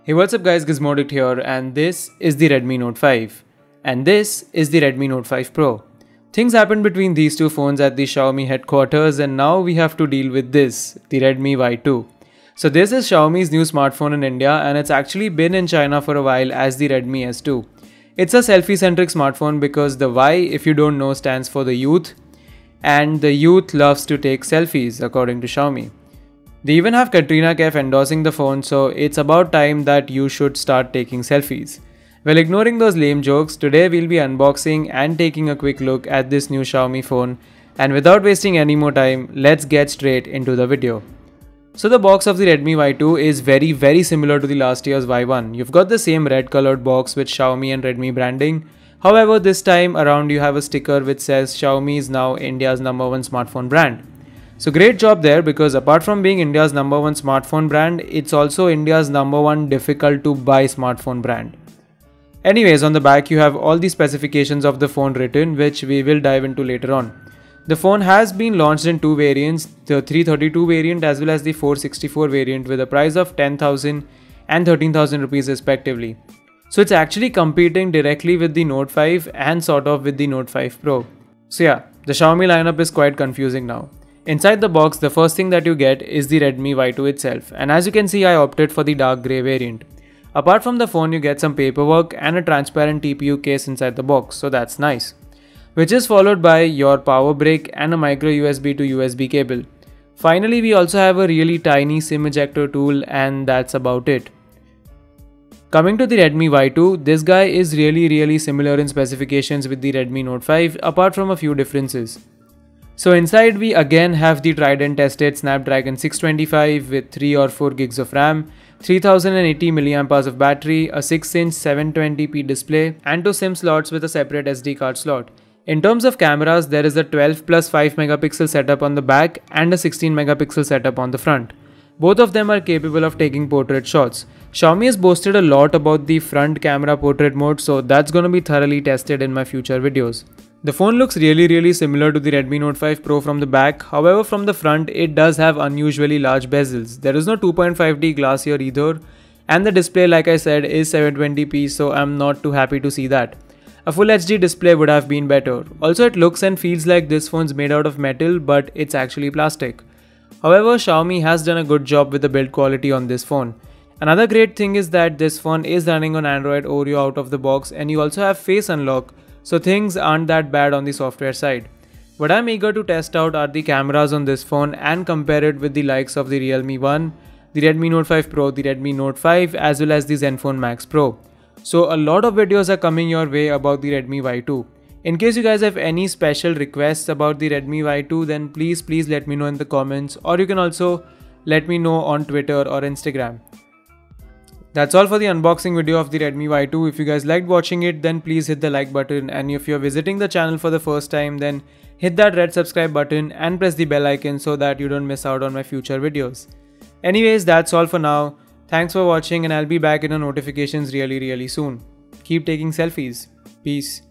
Hey, what's up guys, Gizmoddict here, and this is the Redmi Note 5. And this is the Redmi Note 5 Pro. Things happened between these two phones at the Xiaomi headquarters, and now we have to deal with this, the Redmi Y2. So this is Xiaomi's new smartphone in India, and it's actually been in China for a while as the Redmi S2. It's a selfie-centric smartphone because the Y, if you don't know, stands for the youth, and the youth loves to take selfies according to Xiaomi. They even have Katrina Kaif endorsing the phone, so it's about time that you should start taking selfies. Well, ignoring those lame jokes, today we'll be unboxing and taking a quick look at this new Xiaomi phone, and without wasting any more time, let's get straight into the video. So the box of the Redmi Y2 is very similar to the last year's Y1. You've got the same red colored box with Xiaomi and Redmi branding. However, this time around you have a sticker which says Xiaomi is now India's #1 smartphone brand. So great job there, because apart from being India's #1 smartphone brand, it's also India's #1 difficult to buy smartphone brand. Anyways, on the back you have all the specifications of the phone written, which we will dive into later on. The phone has been launched in two variants, the 332 variant as well as the 464 variant, with a price of 10,000 and 13,000 rupees respectively. So it's actually competing directly with the Note 5 and sort of with the Note 5 Pro. So yeah, the Xiaomi lineup is quite confusing now. Inside the box, the first thing that you get is the Redmi Y2 itself, and as you can see, I opted for the dark grey variant. Apart from the phone, you get some paperwork and a transparent TPU case inside the box, so that's nice. Which is followed by your power brick and a micro USB to USB cable. Finally, we also have a really tiny SIM ejector tool, and that's about it. Coming to the Redmi Y2, this guy is really similar in specifications with the Redmi Note 5, apart from a few differences. So inside we again have the tried and tested Snapdragon 625 with 3 or 4 gigs of RAM, 3080 mAh of battery, a 6-inch 720p display, and 2 SIM slots with a separate SD card slot. In terms of cameras, there is a 12 plus 5 megapixel setup on the back and a 16 megapixel setup on the front. Both of them are capable of taking portrait shots. Xiaomi has boasted a lot about the front camera portrait mode, so that's gonna be thoroughly tested in my future videos. The phone looks really similar to the Redmi Note 5 Pro from the back. However, from the front it does have unusually large bezels. There is no 2.5D glass here either, and the display, like I said, is 720p, so I'm not too happy to see that. A full HD display would have been better. Also, it looks and feels like this phone's made out of metal, but it's actually plastic. However, Xiaomi has done a good job with the build quality on this phone. Another great thing is that this phone is running on Android Oreo out of the box, and you also have face unlock, so things aren't that bad on the software side. What I'm eager to test out are the cameras on this phone and compare it with the likes of the Realme Y2, the Redmi Note 5 Pro, the Redmi Note 5 as well as the Zenfone Max Pro. So a lot of videos are coming your way about the Redmi Y2. In case you guys have any special requests about the Redmi Y2, then please let me know in the comments, or you can also let me know on Twitter or Instagram. That's all for the unboxing video of the Redmi Y2. If you guys liked watching it, then please hit the like button, and if you're visiting the channel for the first time, then hit that red subscribe button and press the bell icon so that you don't miss out on my future videos. Anyways, that's all for now. Thanks for watching, and I'll be back in the notifications really soon. Keep taking selfies. Peace.